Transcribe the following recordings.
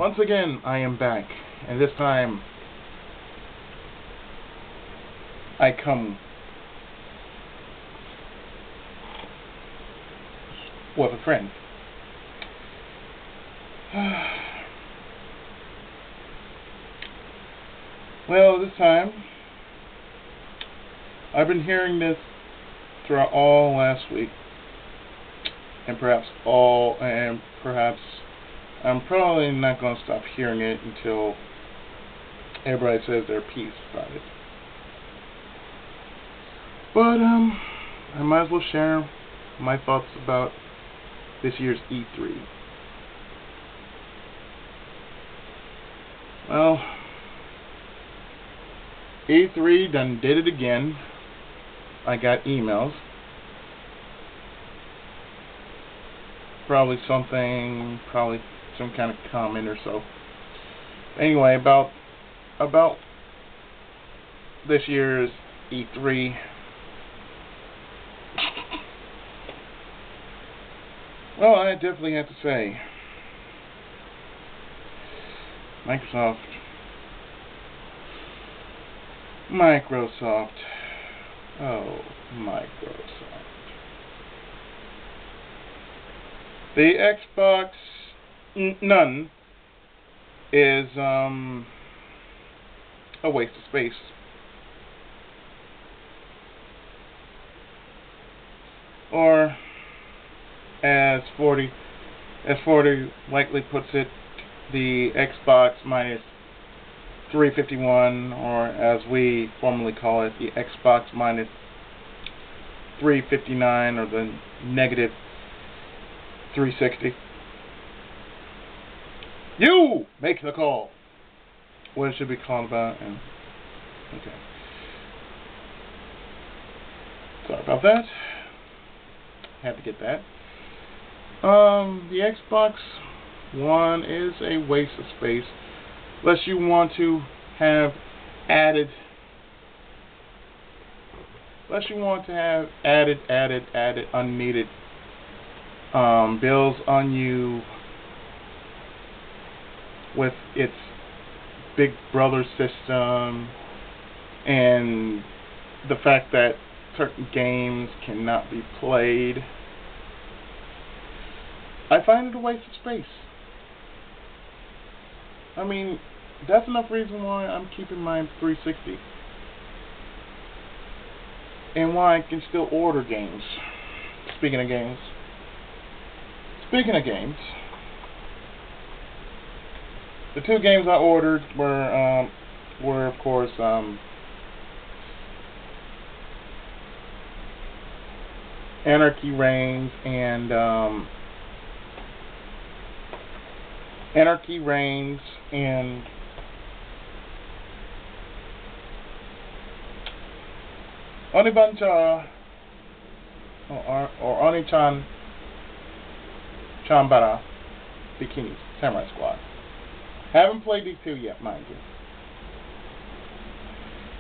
Once again, I am back, and this time I come with a friend. Well, this time I've been hearing this throughout all last week, and perhaps I'm probably not going to stop hearing it until everybody says their piece about it. But I might as well share my thoughts about this year's E3. Well, E3 done did it again. I got emails. Probably some kind of comment or so. Anyway, about this year's E3. Well, I definitely have to say, Microsoft. Oh, Microsoft. The Xbox None is a waste of space. Or as 40 likely puts it, the Xbox minus 351, or as we formally call it, the Xbox minus 359, or the negative 360. You make the call. What it should be called about, and okay. Sorry about that. Had to get that. The Xbox One is a waste of space, unless you want to have added unneeded bills on you with its Big Brother system and the fact that certain games cannot be played. I find it a waste of space. I mean, that's enough reason why I'm keeping my 360 and why I can still order games. Speaking of games, the two games I ordered were of course Anarchy Reigns and Onibancha or Onichan Chanbara Bikinis Samurai Squad. Haven't played these two yet, mind you.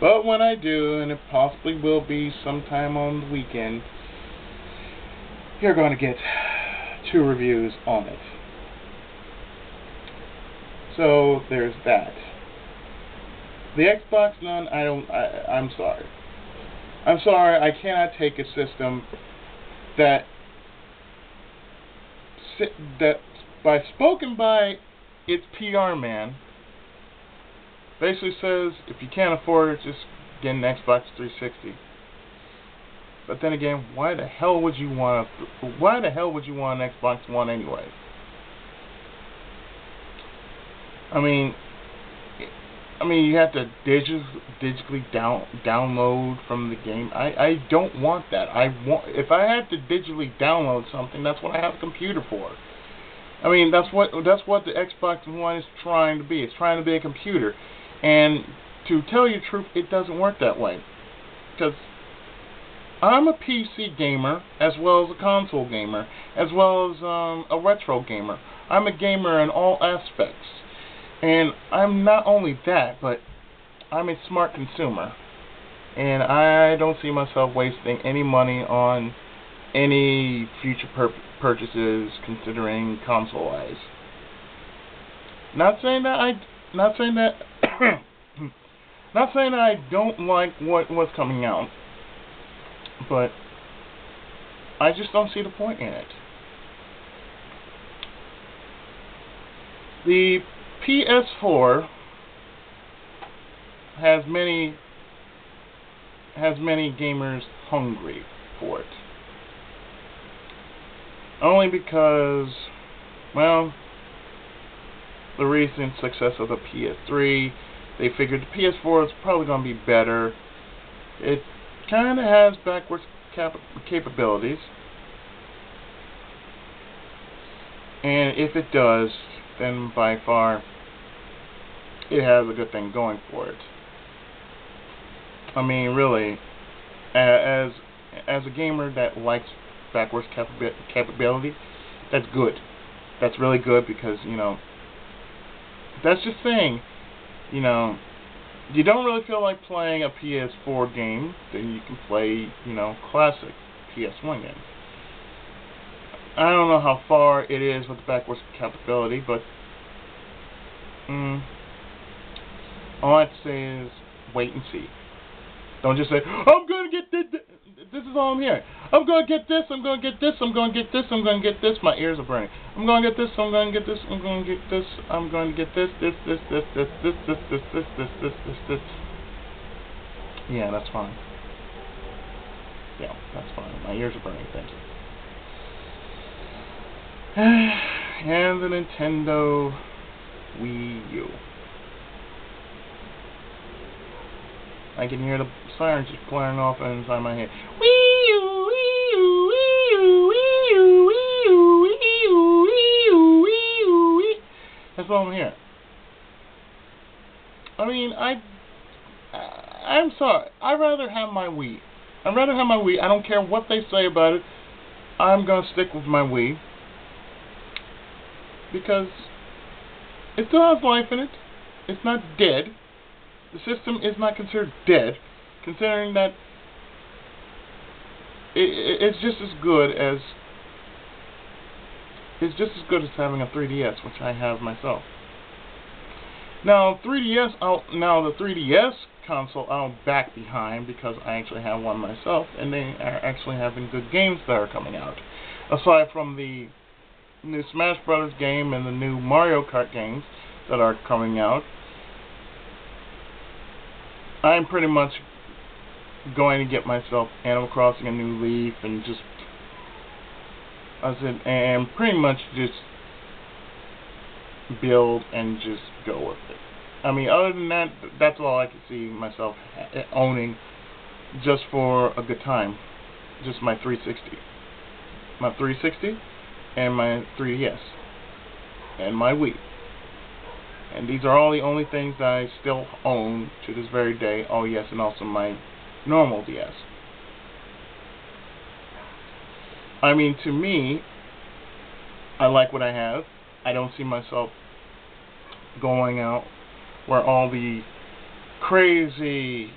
But when I do, and it possibly will be sometime on the weekend, you're going to get 2 reviews on it. So there's that. The Xbox One, I'm sorry. I cannot take a system that spoken by its PR man basically says if you can't afford it, just get an Xbox 360. But then again, why the hell would you want an Xbox One anyway? I mean, you have to digitally download from the game. I don't want that. If I have to digitally download something, that's what I have a computer for. I mean, that's what the Xbox One is trying to be. It's trying to be a computer. And to tell you the truth, it doesn't work that way. Because I'm a PC gamer, as well as a console gamer, as well as a retro gamer. I'm a gamer in all aspects. And I'm not only that, but I'm a smart consumer. And I don't see myself wasting any money on any future purchases considering console-wise. Not saying that not saying that, not saying that I don't like what's coming out, but I just don't see the point in it. The PS4 has many gamers hungry for it. Only because, well, the recent success of the PS3, they figured the PS4 is probably going to be better. It kind of has backwards capabilities, and if it does, then by far it has a good thing going for it. I mean, really, as a gamer that likes backwards capability, that's good. That's really good because, that's just saying, you don't really feel like playing a PS4 game, then you can play, classic PS1 games. I don't know how far it is with the backwards capability, but all I have to say is wait and see. Don't just say, I'm going to get this. This is all I'm hearing. I'm going to get this. I'm going to get this. I'm going to get this. I'm going to get this. My ears are burning. I'm going to get this. I'm going to get this. I'm going to get this. I'm going to get this. This. Yeah, that's fine. Yeah, that's fine. My ears are burning. Thank you. And the Nintendo Wii U. I can hear the sirens just blaring off inside my head. Wii U, Wii U, Wii U, Wii U, Wii U, Wii U, Wii U, Wii U, Wii. That's what I'm hearing. I mean, I'm sorry. I'd rather have my Wii. I'd rather have my Wii. I don't care what they say about it. I'm gonna stick with my Wii because it still has life in it. It's not dead. The system is not considered dead, considering that it's just as good as having a 3DS, which I have myself. Now, the 3DS console I'll back behind because I actually have one myself, and they are actually having good games that are coming out. Aside from the new Smash Brothers game and the new Mario Kart games that are coming out, I'm pretty much going to get myself Animal Crossing a New Leaf and and pretty much just build and just go with it. I mean, other than that, that's all I can see myself owning just for a good time. Just my 360. My 360 and my 3DS. And my Wii. And these are all the only things that I still own to this very day. Oh yes, and also my normal DS. I mean, to me, I like what I have. I don't see myself going out where all the crazy,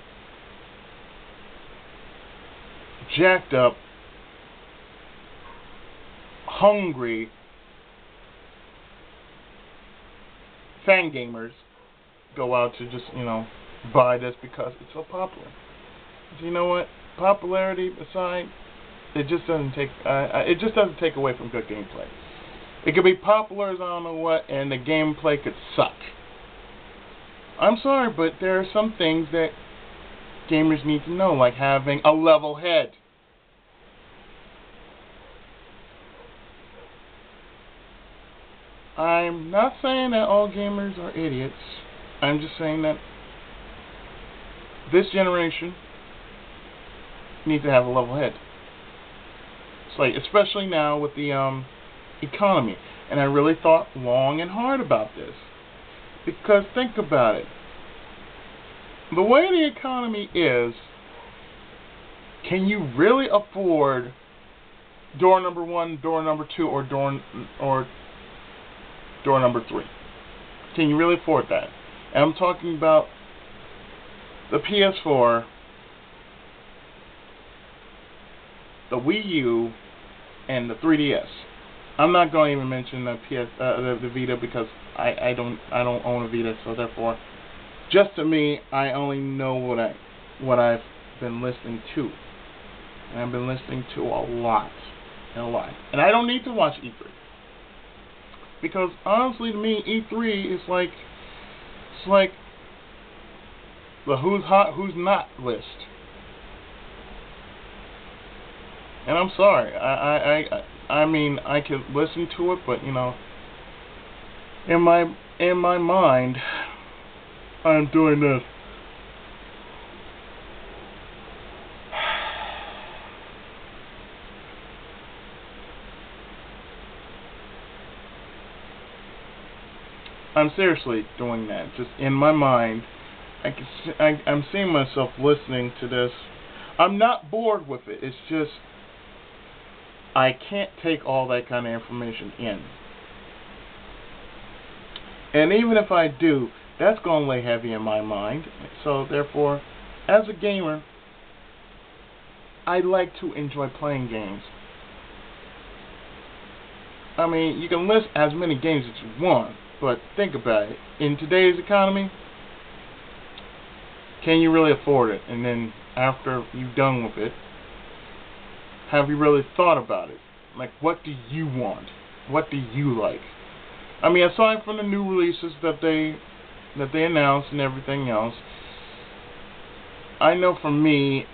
jacked up, hungry fan gamers go out to just, buy this because it's so popular. But you know what? Popularity aside, it just doesn't take away from good gameplay. It could be popular as I don't know what, and the gameplay could suck. I'm sorry, but there are some things that gamers need to know, like having a level head. I'm not saying that all gamers are idiots. I'm just saying that this generation needs to have a level head. It's like, especially now with the economy. And I really thought long and hard about this. Because think about it. The way the economy is, can you really afford door number 1, door number 2, or door number 3? Can you really afford that? And I'm talking about the PS4, the Wii U, and the 3DS. I'm not going to even mention the the Vita because I don't own a Vita, so therefore, just to me, I only know what I've been listening to, and I've been listening to a lot, and I don't need to watch E3 because honestly, to me, E3 is like it's like the who's hot, who's not list. And I'm sorry, I mean, I could listen to it, but you know, in my mind, I'm doing this. I'm seriously doing that. Just in my mind, I'm seeing myself listening to this. I'm not bored with it. It's just I can't take all that kind of information in. And even if I do, that's going to lay heavy in my mind. So therefore, as a gamer, I like to enjoy playing games. I mean, you can list as many games as you want, but think about it. In today's economy, can you really afford it? And then after you've done with it, have you really thought about it? Like, what do you want? What do you like? I mean, aside from the new releases that they announced and everything else, I know for me,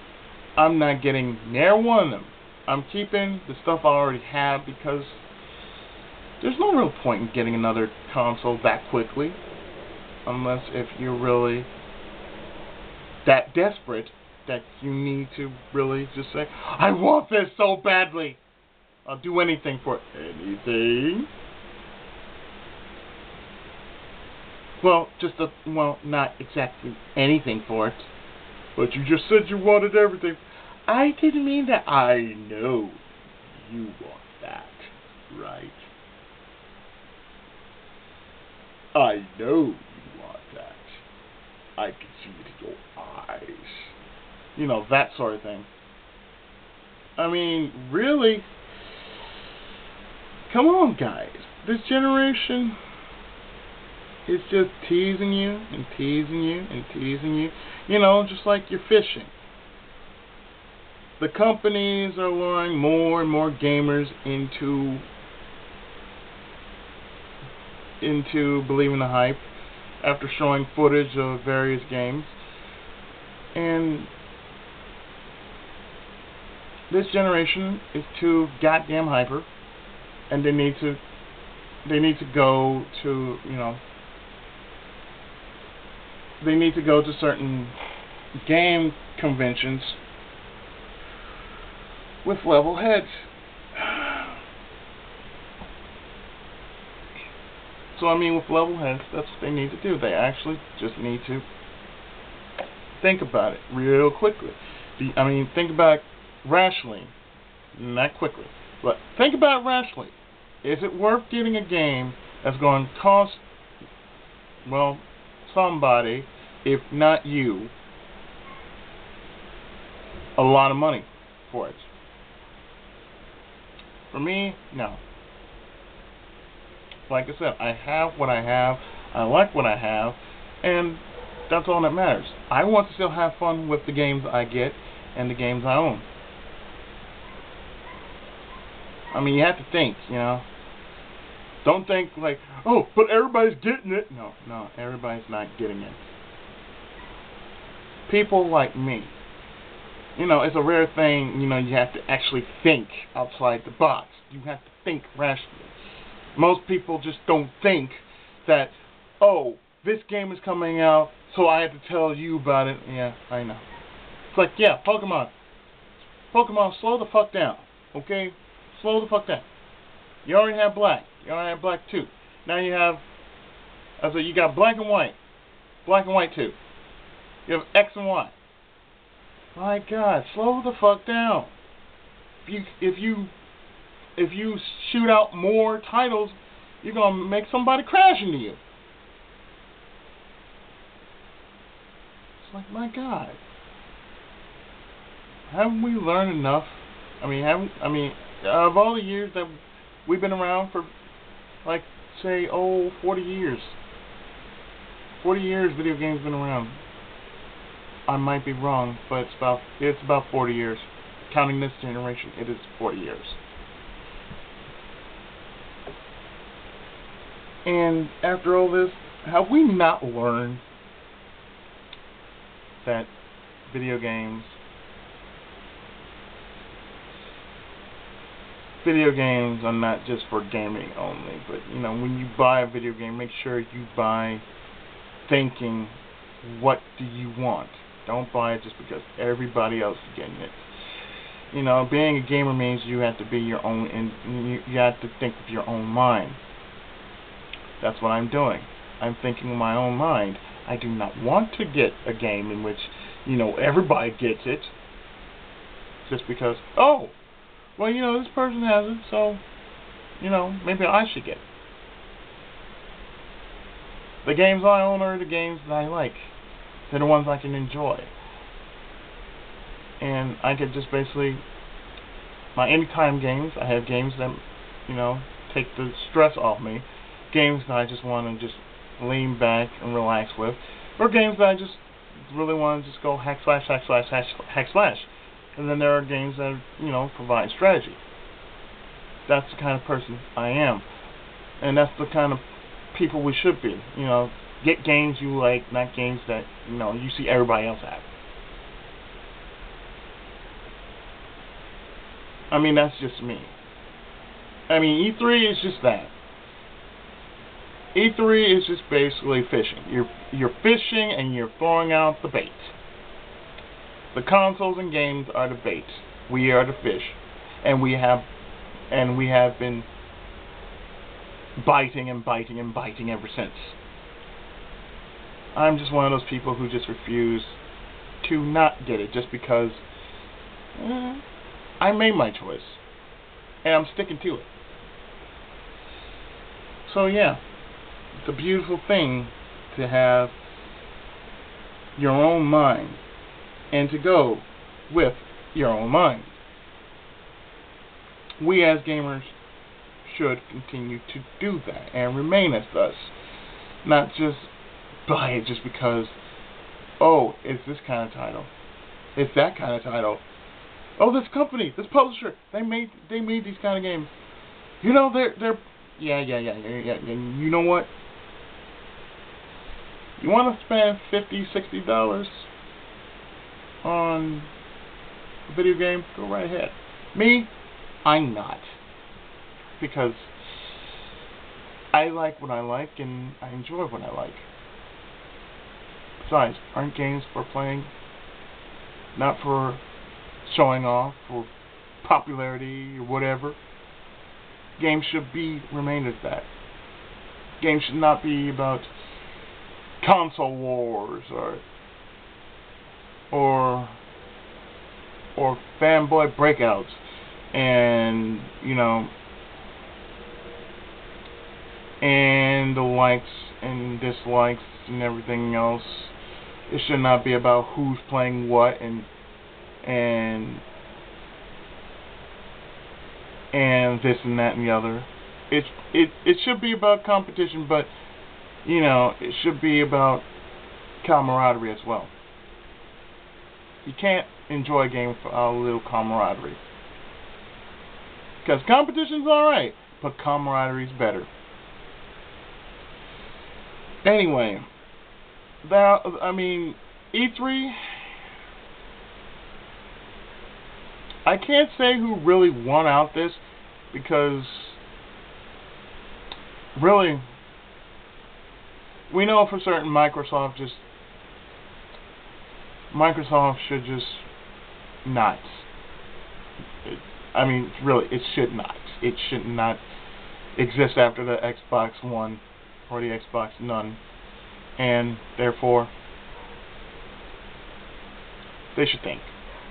I'm not getting near one of them. I'm keeping the stuff I already have because there's no real point in getting another console that quickly, unless if you're really that desperate that you need to really just say, I want this so badly. I'll do anything for it. Anything? Well, not exactly anything for it. But you just said you wanted everything. I didn't mean that. I know you want that, right? I know you want that. I can see it in your eyes. You know, that sort of thing. I mean, really? Come on, guys. This generation is just teasing you and teasing you and teasing you. You know, just like you're fishing. The companies are luring more and more gamers into believing the hype after showing footage of various games. And this generation is too goddamn hyper, and they need to go to, you know, they need to go to certain game conventions with level heads. So I mean, with level heads, that's what they need to do. They actually just need to think about it real quickly. I mean, think about it rationally, not quickly, but think about it rationally. Is it worth getting a game that's going to cost, well, somebody, if not you, a lot of money for it? For me, no. Like I said, I have what I have, I like what I have, and that's all that matters. I want to still have fun with the games I get and the games I own. I mean, you have to think, you know. Don't think like, oh, but everybody's getting it. No, everybody's not getting it. People like me. You know, it's a rare thing, you know, you have to actually think outside the box. You have to think rationally. Most people just don't think that, oh, this game is coming out, so I have to tell you about it. Yeah, I know. It's like, yeah, Pokemon. Pokemon, slow the fuck down, okay? Slow the fuck down. You already have Black. You already have Black 2. Now you have, you got Black and White 2. You have X and Y. My God, slow the fuck down. If you shoot out more titles, you're gonna make somebody crash into you. It's like, my God, haven't we learned enough? I mean, of all the years that We've been around for, like, say, 40 years. 40 years video games been around. I might be wrong, but it's about 40 years. Counting this generation, it is 40 years. And after all this, have we not learned that video games are not just for gaming only, but when you buy a video game, make sure you buy thinking, what do you want? Don't buy it just because everybody else is getting it. Being a gamer means you have to be your own, and you have to think with your own mind. That's what I'm doing. I'm thinking with my own mind. I do not want to get a game in which, everybody gets it. Just because, oh, well, this person has it, so, maybe I should get it. The games I own are the games that I like. They're the ones I can enjoy. And I could just basically, my anytime games, I have games that, take the stress off me. Games that I just want to just lean back and relax with. Or games that I just really want to just go hack slash. And then there are games that, provide strategy. That's the kind of person I am. And that's the kind of people we should be. Get games you like, not games that, you see everybody else have. I mean, that's just me. I mean, E3 is just that. E3 is just basically fishing. You're fishing and you're throwing out the bait. The consoles and games are the bait. We are the fish, and we have been biting ever since. I'm just one of those people who just refuse to not get it just because I made my choice, and I'm sticking to it. So yeah, it's a beautiful thing to have your own mind and to go with your own mind. We as gamers should continue to do that and remain as thus. Not just buy it just because, oh, it's this kind of title. It's that kind of title. Oh, this company, this publisher, they made these kind of games. They're yeah. You know what? You want to spend $50, $60 on a video game? Go right ahead. Me, I'm not, because I like what I like and I enjoy what I like. Besides, aren't games for playing, not for showing off or popularity or whatever? Games should remain as that. Games should not be about console wars or fanboy breakouts and and the likes and dislikes and everything else. It should not be about who's playing what and this and that and the other. It should be about competition, but it should be about camaraderie as well. You can't enjoy a game without a little camaraderie. Because competition's alright, but camaraderie's better. Anyway, E3, I can't say who really won out this, because really, we know for certain Microsoft should just not. Really, it should not. It should not exist after the Xbox One or the Xbox None, and therefore, they should think.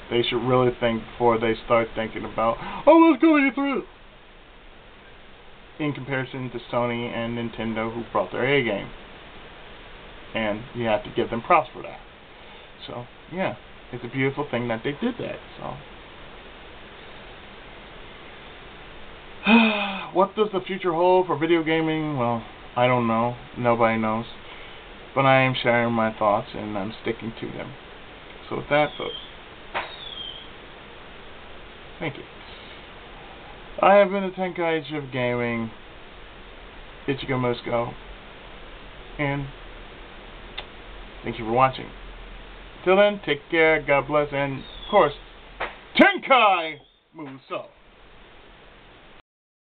They should really think before they start thinking about, oh, let's go to E3. In comparison to Sony and Nintendo, who brought their A game. And you have to give them props for that. So, yeah, it's a beautiful thing that they did that. So, what does the future hold for video gaming? Well, I don't know. Nobody knows. But I am sharing my thoughts, and I'm sticking to them. So with that, folks, thank you. I have been the Tenkaichi of Gaming, Ichigo Musko, and thank you for watching. Till then, take care, God bless, and of course, Tenkai Muso.